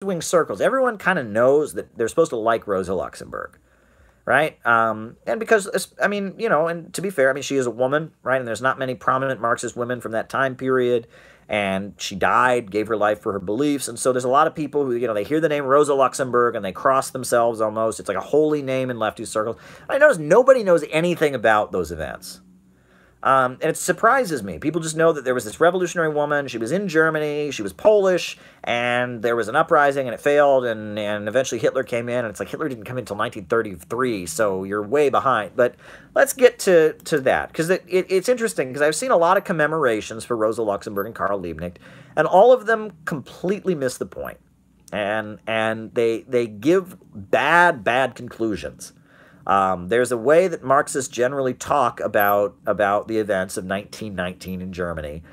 left-wing circles, everyone kind of knows that they're supposed to like Rosa Luxemburg, right? And because, I mean, you know, and to be fair, I mean, she is a woman, right? And there's not many prominent Marxist women from that time period. And she died, gave her life for her beliefs. And so there's a lot of people who, you know, they hear the name Rosa Luxemburg and they cross themselves almost. It's like a holy name in lefty circles. I notice nobody knows anything about those events. And it surprises me. People just know that there was this revolutionary woman. She was in Germany. She was Polish. And there was an uprising and it failed. And eventually Hitler came in. And it's like Hitler didn't come in until 1933. So you're way behind. But let's get to that. Because it's interesting. Because I've seen a lot of commemorations for Rosa Luxemburg and Karl Liebknecht. And all of them completely miss the point. And they give bad conclusions. There's a way that Marxists generally talk about the events of 1919 in Germany,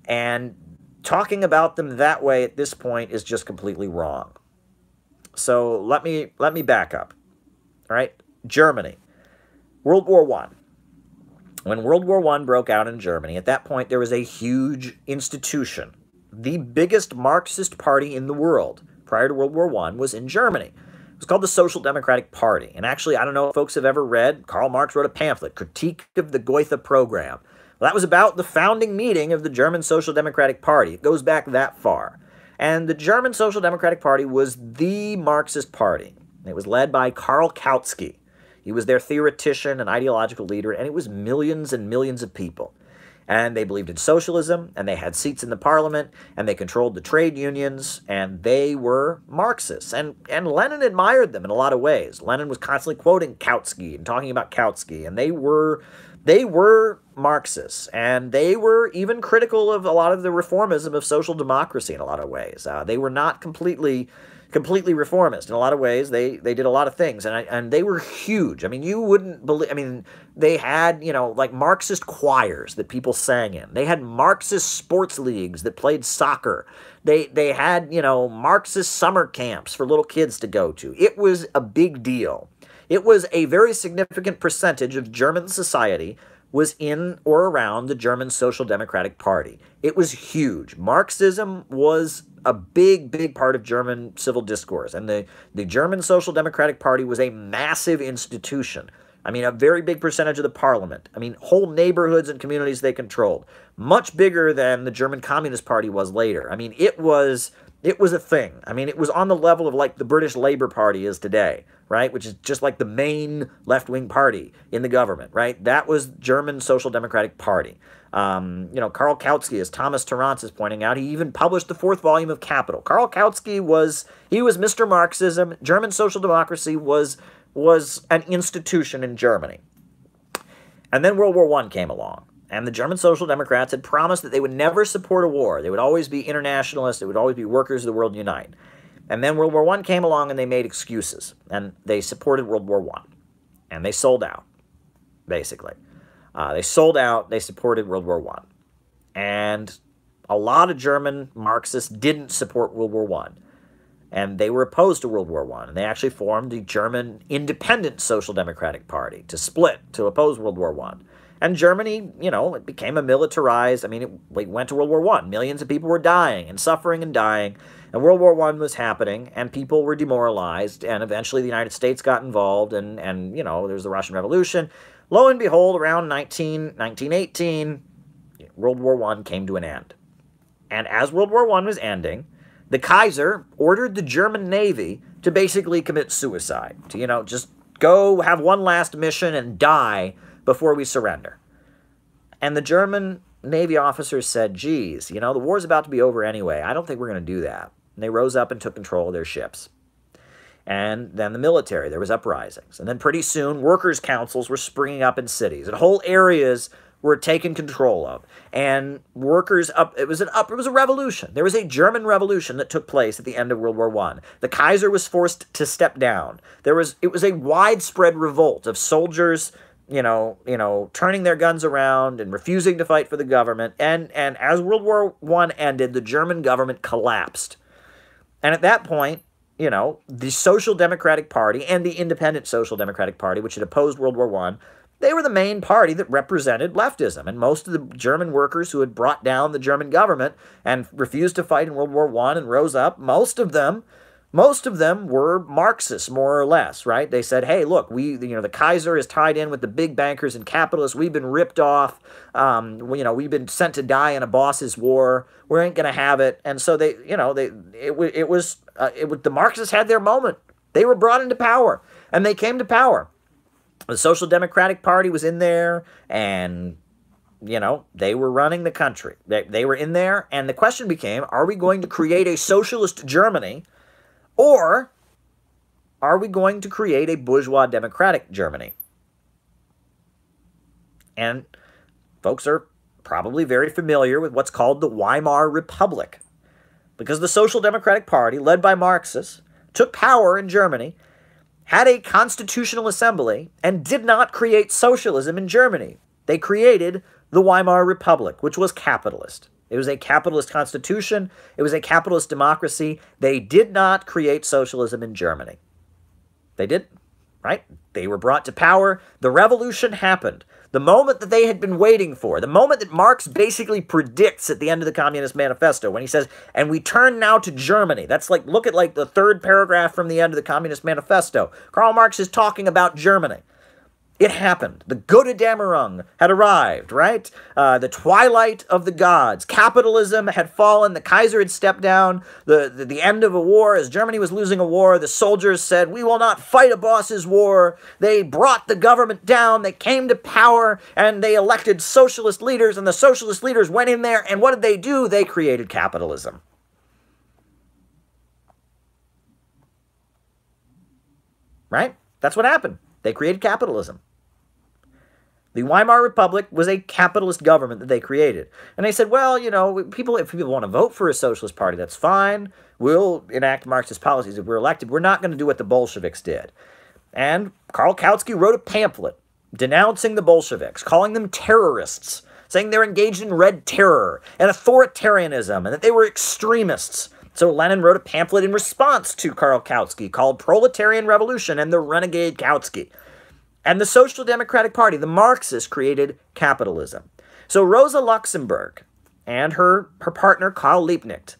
and talking about them that way at this point is just completely wrong. So let me back up. All right, Germany, World War I. When World War I broke out in Germany, at that point there was a huge institution. The biggest Marxist party in the world prior to World War I was in Germany. It was called the Social Democratic Party. And actually, I don't know if folks have ever read, Karl Marx wrote a pamphlet, Critique of the Goethe Program. Well, that was about the founding meeting of the German Social Democratic Party. It goes back that far. And the German Social Democratic Party was the Marxist party. It was led by Karl Kautsky. He was their theoretician and ideological leader, and it was millions and millions of people. And they believed in socialism, and they had seats in the parliament, and they controlled the trade unions, and they were Marxists. And Lenin admired them in a lot of ways. Lenin was constantly quoting Kautsky and talking about Kautsky, and they were Marxists, and they were even critical of a lot of the reformism of social democracy in a lot of ways. They were not completely reformist. In a lot of ways, they did a lot of things, and they were huge. I mean, you wouldn't believe, I mean, they had, you know, like Marxist choirs that people sang in. They had Marxist sports leagues that played soccer. They had, you know, Marxist summer camps for little kids to go to. It was a big deal. It was a very significant percentage of German society was in or around the German Social Democratic Party. It was huge. Marxism was a big part of German civil discourse, and the German Social Democratic Party was a massive institution. I mean, a very big percentage of the parliament. I mean, whole neighborhoods and communities they controlled. Much bigger than the German Communist Party was later. I mean, it was a thing. I mean, it was on the level of like the British Labour Party is today, right? Which is just like the main left-wing party in the government, right? That was German Social Democratic Party. You know, Karl Kautsky, as Thomas Torrance is pointing out, he even published the 4th volume of Capital. Karl Kautsky was Mr. Marxism. German social democracy was an institution in Germany. And then World War I came along. And the German Social Democrats had promised that they would never support a war. They would always be internationalists. It would always be workers of the world unite. And then World War I came along and they made excuses. And they supported World War I. And they sold out, basically. They sold out. They supported World War I. And a lot of German Marxists didn't support World War I. And they were opposed to World War I. And they actually formed the German Independent Social Democratic Party to split, to oppose World War I. And Germany, you know, it became a militarized, I mean, it went to World War I. Millions of people were dying and suffering and dying. And World War I was happening, and people were demoralized. And eventually the United States got involved, and you know, there was the Russian Revolution. Lo and behold, around 1918, World War I came to an end. And as World War I was ending, the Kaiser ordered the German Navy to basically commit suicide. To, you know, just go have one last mission and die before we surrender. And the German Navy officers said, geez, you know, the war's about to be over anyway. I don't think we're going to do that. And they rose up and took control of their ships. And then the military, there was uprisings. And then pretty soon, workers' councils were springing up in cities. And whole areas were taken control of. And workers it was a revolution. There was a German revolution that took place at the end of World War I. The Kaiser was forced to step down. It was a widespread revolt of soldiers, you know, turning their guns around and refusing to fight for the government. And as World War I ended, the German government collapsed. And at that point, you know, the Social Democratic Party and the Independent Social Democratic Party, which had opposed World War I, They were the main party that represented leftism, and most of the German workers who had brought down the German government and refused to fight in World War I and rose up, most of them were Marxists, more or less, right? They said, hey, look, the Kaiser is tied in with the big bankers and capitalists. We've been ripped off. We've been sent to die in a boss's war. We ain't going to have it. And so the Marxists had their moment. They were brought into power, and they came to power. The Social Democratic Party was in there, and, they were running the country. They were in there, and the question became, are we going to create a socialist Germany, or are we going to create a bourgeois democratic Germany? And folks are probably very familiar with what's called the Weimar Republic, because the Social Democratic Party, led by Marxists, took power in Germany, had a constitutional assembly, and did not create socialism in Germany. They created the Weimar Republic, which was capitalist. It was a capitalist constitution. It was a capitalist democracy. They did not create socialism in Germany. They didn't, right? They were brought to power. The revolution happened. The moment that they had been waiting for, the moment that Marx basically predicts at the end of the Communist Manifesto, when he says, and we turn now to Germany. That's like, look at like the third paragraph from the end of the Communist Manifesto. Karl Marx is talking about Germany. It happened. The Götterdämmerung had arrived, right? The twilight of the gods. Capitalism had fallen. The Kaiser had stepped down. The end of a war. As Germany was losing a war, the soldiers said, we will not fight a boss's war. They brought the government down. They came to power, and they elected socialist leaders, and the socialist leaders went in there, and what did they do? They created capitalism. Right? That's what happened. They created capitalism. The Weimar Republic was a capitalist government that they created. And they said, well, if people want to vote for a socialist party, that's fine. We'll enact Marxist policies if we're elected. We're not going to do what the Bolsheviks did. And Karl Kautsky wrote a pamphlet denouncing the Bolsheviks, calling them terrorists, saying they're engaged in red terror and authoritarianism, and that they were extremists. So Lenin wrote a pamphlet in response to Karl Kautsky called Proletarian Revolution and the Renegade Kautsky. And the Social Democratic Party, the Marxists, created capitalism. So Rosa Luxemburg and her partner Karl Liebknecht,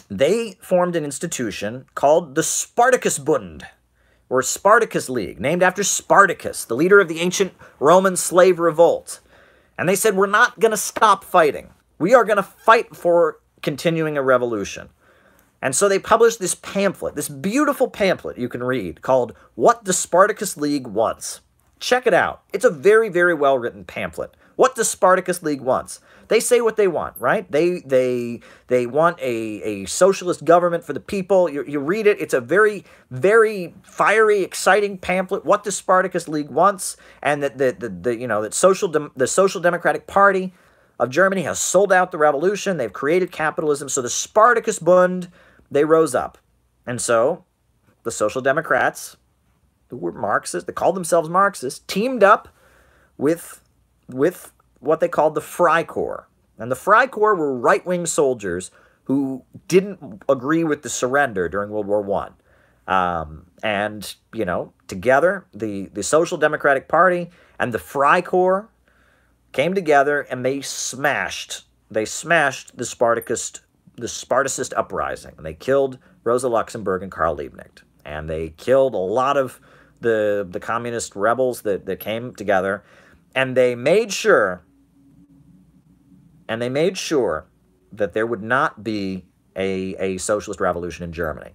they formed an institution called the Spartakusbund, or Spartacus League, named after Spartacus, the leader of the ancient Roman slave revolt. And they said, we're not going to stop fighting. We are going to fight for continuing a revolution. And so they published this pamphlet, this beautiful pamphlet you can read, called What the Spartacus League Wants. Check it out. It's a very, very well-written pamphlet. What the Spartacus League wants. They say what they want, right? They want a socialist government for the people. You read it. It's a very, very fiery, exciting pamphlet. What the Spartacus League wants, and that the Social Democratic Party of Germany has sold out the revolution. They've created capitalism. So the Spartakusbund, they rose up. And so the Social Democrats, who were Marxists, they called themselves Marxists, teamed up with what they called the Freikorps. And the Freikorps were right-wing soldiers who didn't agree with the surrender during World War I. Together, the Social Democratic Party and the Freikorps came together, and they smashed the Spartacist uprising. And they killed Rosa Luxemburg and Karl Liebknecht. And they killed a lot of the communist rebels that came together. And they made sure that there would not be a socialist revolution in Germany.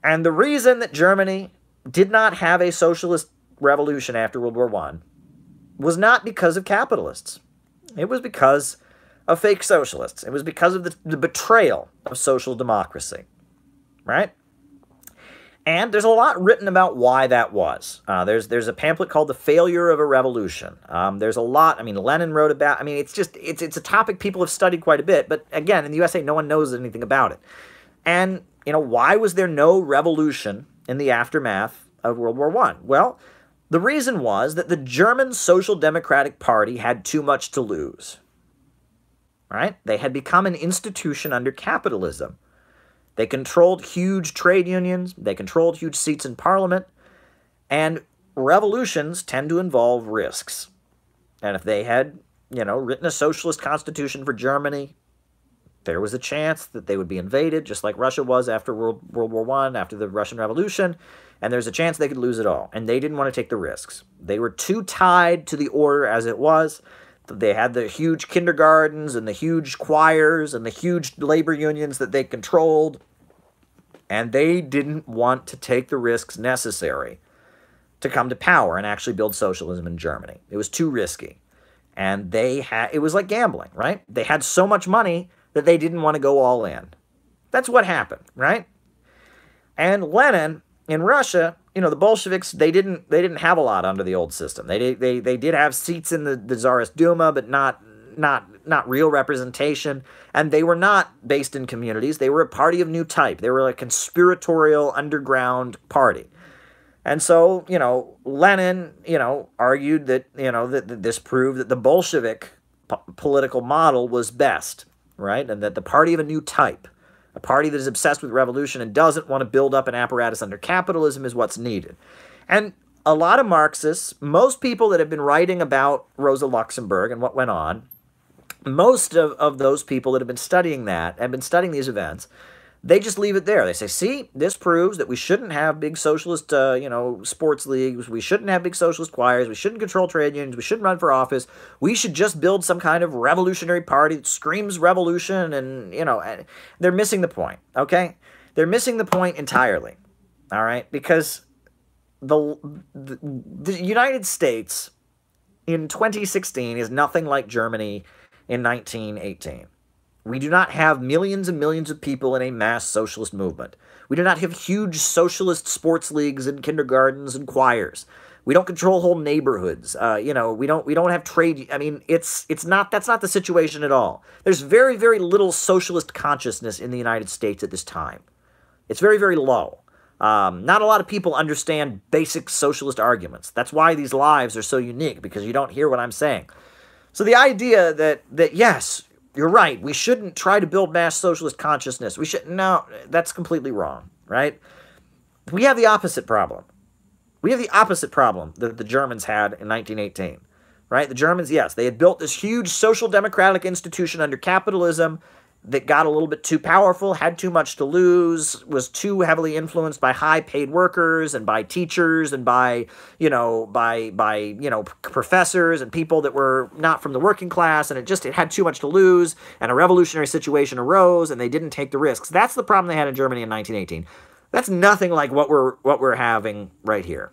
And the reason that Germany did not have a socialist revolution after World War I was not because of capitalists. It was because of fake socialists. It was because of the betrayal of social democracy, right? And there's a lot written about why that was. There's a pamphlet called The Failure of a Revolution. There's a lot, Lenin wrote about, it's a topic people have studied quite a bit, but again, in the USA, no one knows anything about it. And, why was there no revolution in the aftermath of World War I? Well, the reason was that the German Social Democratic Party had too much to lose, right? They had become an institution under capitalism. They controlled huge trade unions. They controlled huge seats in parliament. And revolutions tend to involve risks. And if they had, written a socialist constitution for Germany, there was a chance that they would be invaded, just like Russia was after World War I, after the Russian Revolution, and there's a chance they could lose it all. And they didn't want to take the risks. They were too tied to the order as it was. They had the huge kindergartens and the huge choirs and the huge labor unions that they controlled, and they didn't want to take the risks necessary to come to power and actually build socialism in Germany. It was too risky. And it was like gambling, right? They had so much money that they didn't want to go all in. That's what happened, right? And Lenin in Russia, the Bolsheviks, they didn't have a lot under the old system. They did have seats in the Tsarist Duma, but not real representation. And they were not based in communities. They were a party of new type. They were a conspiratorial underground party. And so, Lenin, argued that, that this proved that the Bolshevik political model was best, right? And that the party of a new type, a party that is obsessed with revolution and doesn't want to build up an apparatus under capitalism, is what's needed. And a lot of Marxists, most people that have been writing about Rosa Luxemburg and what went on, most of those people that have been studying that and been studying these events, they just leave it there. They say, see, this proves that we shouldn't have big socialist, sports leagues. We shouldn't have big socialist choirs. We shouldn't control trade unions. We shouldn't run for office. We should just build some kind of revolutionary party that screams revolution. And, they're missing the point, okay? They're missing the point entirely, all right? Because the United States in 2016 is nothing like Germany in 1918. We do not have millions and millions of people in a mass socialist movement. We do not have huge socialist sports leagues and kindergartens and choirs. We don't control whole neighborhoods. We don't have trade. I mean, that's not the situation at all. There's very, very little socialist consciousness in the United States at this time. It's very, very low. Not a lot of people understand basic socialist arguments. That's why these lives are so unique, because you don't hear what I'm saying. So the idea that yes, you're right, we shouldn't try to build mass socialist consciousness. No, that's completely wrong, right? We have the opposite problem. We have the opposite problem that the Germans had in 1918, right? The Germans, yes, they had built this huge social democratic institution under capitalism that got a little bit too powerful, had too much to lose, was too heavily influenced by high-paid workers and by teachers and by professors and people that were not from the working class, and it had too much to lose, and a revolutionary situation arose, and they didn't take the risks. That's the problem they had in Germany in 1918. That's nothing like what we're having right here,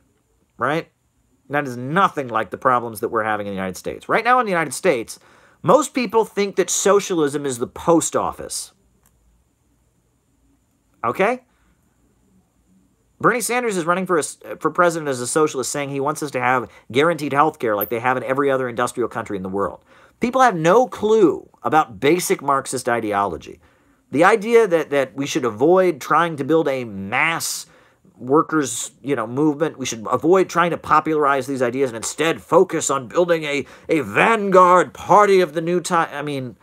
right? That is nothing like the problems that we're having in the United States. Right now in the United States, most people think that socialism is the post office. Okay? Bernie Sanders is running for president as a socialist, saying he wants us to have guaranteed health care like they have in every other industrial country in the world. People have no clue about basic Marxist ideology. The idea that we should avoid trying to build a mass workers, movement. We should avoid trying to popularize these ideas and instead focus on building a vanguard party of the new time. I mean,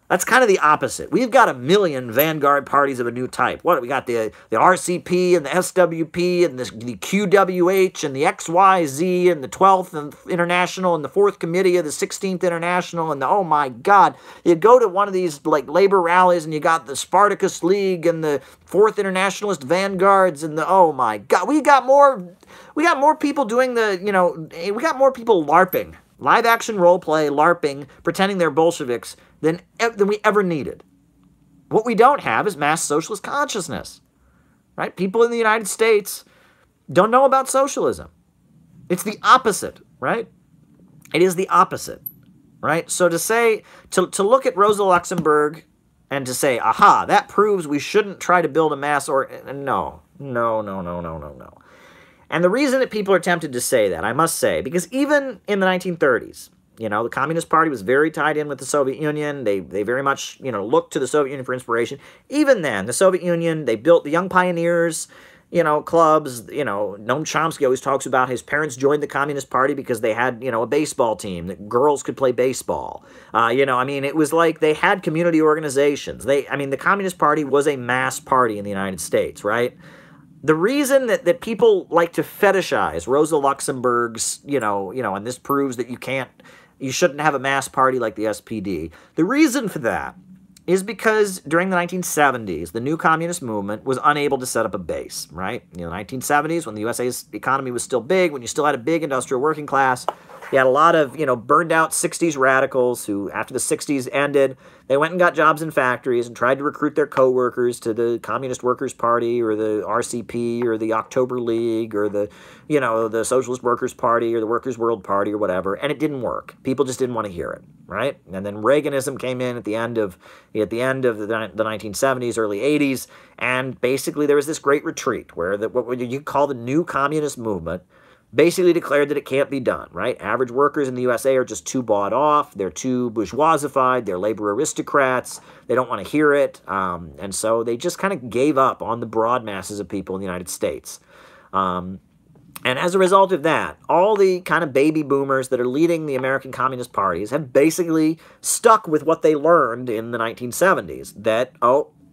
that's kind of the opposite. We've got a million vanguard parties of a new type. What we got? The RCP and the SWP and the QWH and the XYZ and the 12th International and the 4th Committee of the 16th International and oh my God. You go to one of these labor rallies and you got the Spartacus League and the 4th Internationalist Vanguards and oh my God. We got more people doing we got more people LARPing. Live action role play, LARPing, pretending they're Bolsheviks than we ever needed. What we don't have is mass socialist consciousness, right? People in the United States don't know about socialism. It's the opposite, right? It is the opposite, right? So to look at Rosa Luxemburg and to say, aha, that proves we shouldn't try to build a mass no. And the reason that people are tempted to say that, I must say, because even in the 1930s, the Communist Party was very tied in with the Soviet Union. They very much, looked to the Soviet Union for inspiration. Even then, the Soviet Union, they built the Young Pioneers, clubs. Noam Chomsky always talks about his parents joined the Communist Party because they had, a baseball team that girls could play baseball. It was like they had community organizations. The Communist Party was a mass party in the United States, right? The reason that people like to fetishize Rosa Luxemburg's, and this proves that you shouldn't have a mass party like the SPD. The reason for that is because during the 1970s, the new communist movement was unable to set up a base, right? In the 1970s, when the USA's economy was still big, when you still had a big industrial working class, you had a lot of, burned out 60s radicals who, after the 60s ended, they went and got jobs in factories and tried to recruit their co-workers to the Communist Workers' Party or the RCP or the October League or the Socialist Workers' Party or the Workers' World Party or whatever, and it didn't work. People just didn't want to hear it, right? And then Reaganism came in at the end of the 1970s, early 80s, and basically there was this great retreat where what you call the new communist movement basically declared that it can't be done, right? Average workers in the USA are just too bought off. They're too bourgeoisified. They're labor aristocrats. They don't want to hear it. And so they just kind of gave up on the broad masses of people in the United States. And as a result of that, all the kind of baby boomers that are leading the American Communist parties have basically stuck with what they learned in the 1970s, that,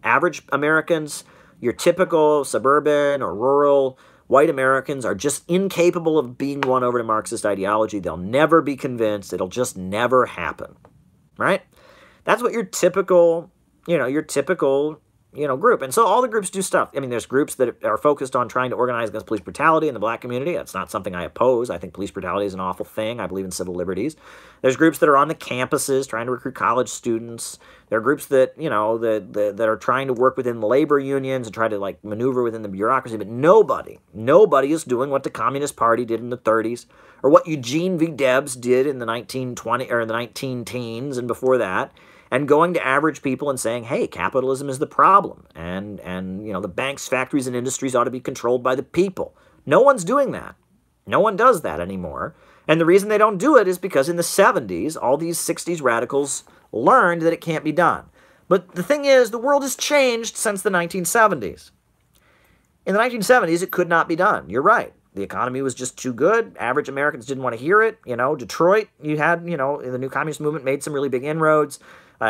average Americans, your typical suburban or rural white Americans are just incapable of being won over to Marxist ideology. They'll never be convinced. It'll just never happen, right? That's what your typical group. And so all the groups do stuff. I mean, there's groups that are focused on trying to organize against police brutality in the black community. That's not something I oppose. I think police brutality is an awful thing. I believe in civil liberties. There's groups that are on the campuses trying to recruit college students. There are groups that, that are trying to work within the labor unions and try to maneuver within the bureaucracy. But nobody is doing what the Communist Party did in the 30s or what Eugene V. Debs did in the 1920 or in the 19 teens and before that. And going to average people and saying, hey, capitalism is the problem. And the banks, factories, and industries ought to be controlled by the people. No one's doing that. No one does that anymore. And the reason they don't do it is because in the 70s, all these 60s radicals learned that it can't be done. But the thing is, the world has changed since the 1970s. In the 1970s, it could not be done. You're right. The economy was just too good. Average Americans didn't want to hear it. Detroit, you had, the new communist movement made some really big inroads.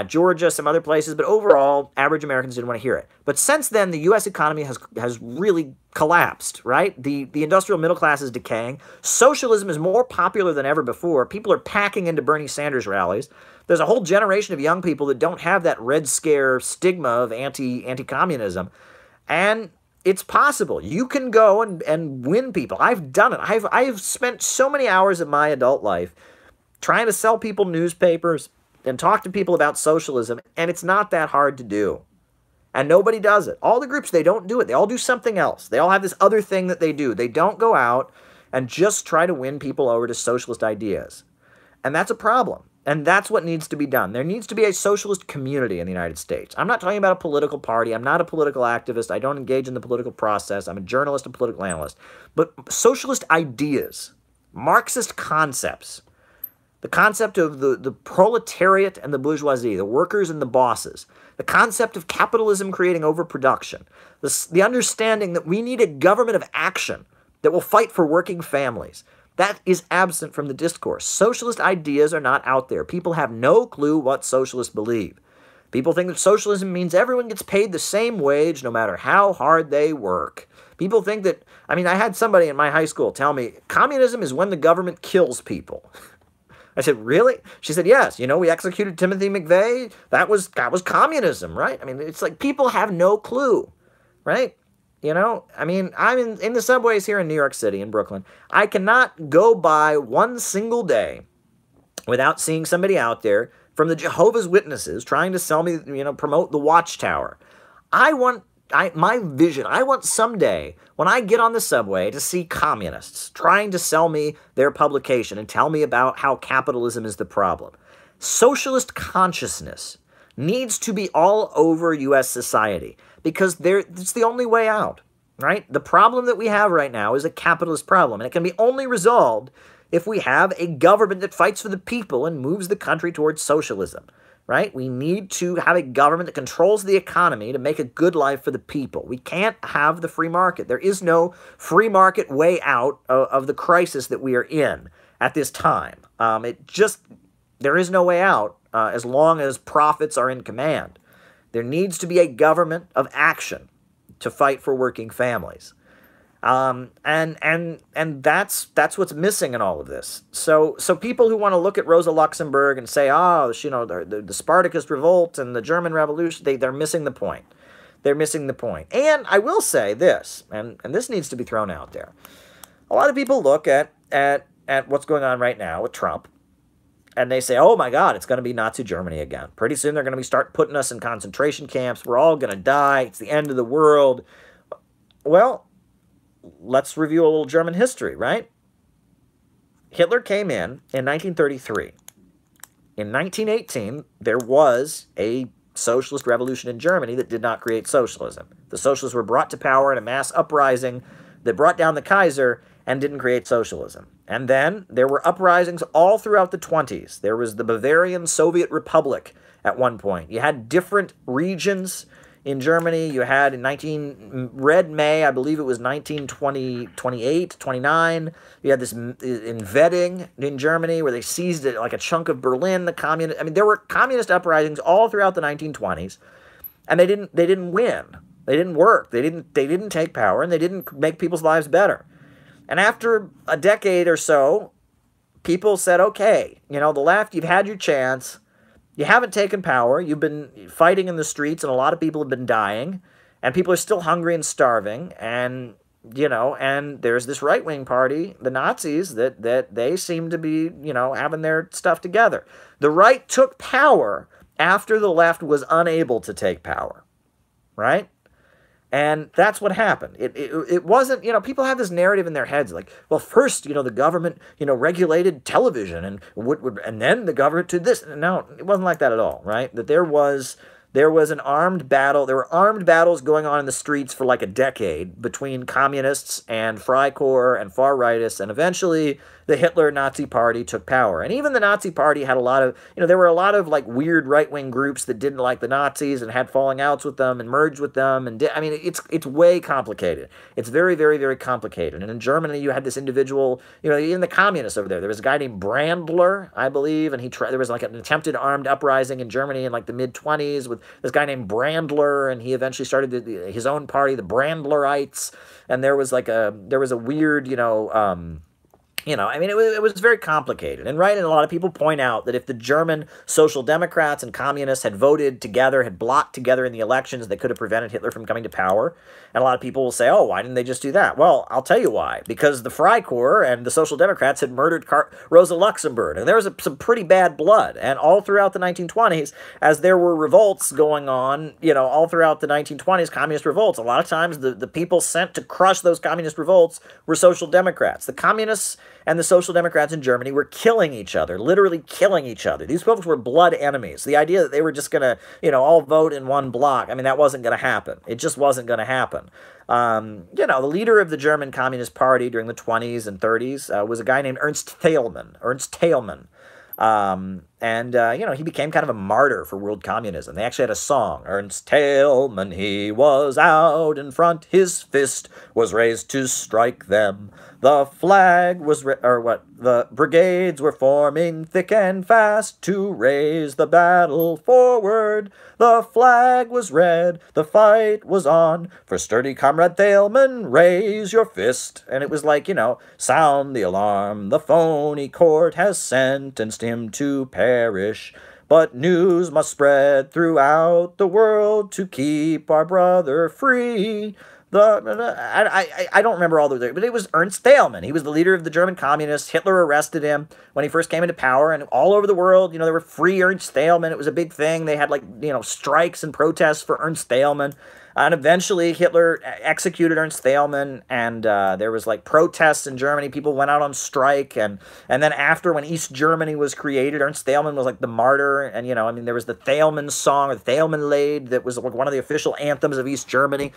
Georgia, some other places, but overall, average Americans didn't want to hear it. But since then, the U.S. economy has really collapsed, right? The industrial middle class is decaying. Socialism is more popular than ever before. People are packing into Bernie Sanders rallies. There's a whole generation of young people that don't have that Red Scare stigma of anti-communism. And it's possible. You can go and win people. I've done it. I've spent so many hours of my adult life trying to sell people newspapers and talk to people about socialism, and it's not that hard to do. And nobody does it. All the groups, they don't do it. They all do something else. They all have this other thing that they do. They don't go out and just try to win people over to socialist ideas. And that's a problem. And that's what needs to be done. There needs to be a socialist community in the United States. I'm not talking about a political party. I'm not a political activist. I don't engage in the political process. I'm a journalist and political analyst. But socialist ideas, Marxist concepts, the concept of the proletariat and the bourgeoisie, the workers and the bosses, the concept of capitalism creating overproduction, the understanding that we need a government of action that will fight for working families. That is absent from the discourse. Socialist ideas are not out there. People have no clue what socialists believe. People think that socialism means everyone gets paid the same wage no matter how hard they work. People think that, I had somebody in my high school tell me, communism is when the government kills people. I said, really? She said, yes. We executed Timothy McVeigh. That was communism, right? It's like people have no clue, right? I'm in the subways here in New York City, in Brooklyn. I cannot go by one single day without seeing somebody out there from the Jehovah's Witnesses trying to sell me, promote the Watchtower. My vision, I want someday, when I get on the subway, to see communists trying to sell me their publication and tell me about how capitalism is the problem. Socialist consciousness needs to be all over U.S. society because it's the only way out, right? The problem that we have right now is a capitalist problem, and it can be only resolved if we have a government that fights for the people and moves the country towards socialism. Right? We need to have a government that controls the economy to make a good life for the people. We can't have the free market. There is no free market way out of the crisis that we are in at this time. There is no way out as long as profits are in command. There needs to be a government of action to fight for working families. And that's what's missing in all of this. So people who want to look at Rosa Luxemburg and say, oh, the Spartacus revolt and the German Revolution, they're missing the point. They're missing the point. And I will say this, and this needs to be thrown out there. A lot of people look at what's going on right now with Trump, and they say, oh my God, it's going to be Nazi Germany again. Pretty soon they're going to start putting us in concentration camps. We're all going to die. It's the end of the world. Well, let's review a little German history, right? Hitler came in 1933. In 1918, there was a socialist revolution in Germany that did not create socialism. The socialists were brought to power in a mass uprising that brought down the Kaiser and didn't create socialism. And then there were uprisings all throughout the 20s. There was the Bavarian Soviet Republic at one point. You had different regions in Germany. You had in Red May, I believe it was 1928, 29. You had this in Wedding in Germany where they seized it like a chunk of Berlin. There were communist uprisings all throughout the 1920s, and they didn't win. They didn't work. They didn't take power, and they didn't make people's lives better. And after a decade or so, people said, okay, the left, you've had your chance. You haven't taken power. You've been fighting in the streets, and a lot of people have been dying, and people are still hungry and starving. And, and there's this right-wing party, the Nazis, that they seem to be, having their stuff together. The right took power after the left was unable to take power, right? And that's what happened. It wasn't, people have this narrative in their heads like, well, first, the government, regulated television and then the government did this. No, it wasn't like that at all, right? That there was an armed battle. There were armed battles going on in the streets for like a decade between communists and Freikorps and far-rightists, and eventually the Hitler-Nazi party took power. And even the Nazi party had a lot of, there were a lot of like weird right-wing groups that didn't like the Nazis and had falling outs with them and merged with them. And it's way complicated. It's very, very, very complicated. And in Germany, you had this individual, even the communists over there. There was a guy named Brandler, I believe, and there was like an attempted armed uprising in Germany in like the mid-20s with this guy named Brandler, and he eventually started his own party, the Brandlerites. And there was a weird, it was very complicated. And a lot of people point out that if the German Social Democrats and communists had voted together, had blocked together in the elections, they could have prevented Hitler from coming to power. And a lot of people will say, oh, why didn't they just do that? Well, I'll tell you why. Because the Freikorps and the Social Democrats had murdered Rosa Luxemburg. And there was some pretty bad blood. And all throughout the 1920s, as there were revolts going on, all throughout the 1920s, communist revolts, a lot of times the people sent to crush those communist revolts were Social Democrats. The communists and the Social Democrats in Germany were killing each other, literally killing each other. These folks were blood enemies. The idea that they were just going to, all vote in one block, that wasn't going to happen. It just wasn't going to happen. The leader of the German Communist Party during the 20s and 30s was a guy named Ernst Thälmann. He became kind of a martyr for world communism. They actually had a song, Ernst Thälmann, he was out in front, his fist was raised to strike them. The flag was, the brigades were forming thick and fast to raise the battle forward. The flag was red, the fight was on, for sturdy comrade Thälmann, raise your fist. And it was like, sound the alarm, the phony court has sentenced him to perish. But news must spread throughout the world to keep our brother free. I don't remember all the, but it was Ernst Thälmann. He was the leader of the German communists. Hitler arrested him when he first came into power, and all over the world, there were free Ernst Thälmann. It was a big thing. They had strikes and protests for Ernst Thälmann. And eventually Hitler executed Ernst Thälmann, and there was protests in Germany. People went out on strike, and then after, when East Germany was created, Ernst Thälmann was the martyr. And there was the Thälmann song, or the Thälmann Lied, that was one of the official anthems of East Germany.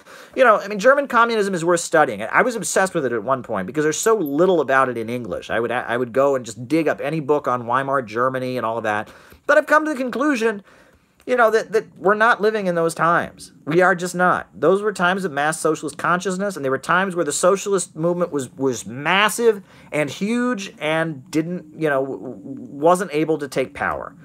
German communism is worth studying. I was obsessed with it at one point because there's so little about it in English. I would go and just dig up any book on Weimar Germany and all of that. But I've come to the conclusion, that we're not living in those times. We are just not. Those were times of mass socialist consciousness, and there were times where the socialist movement was massive and huge and wasn't able to take power.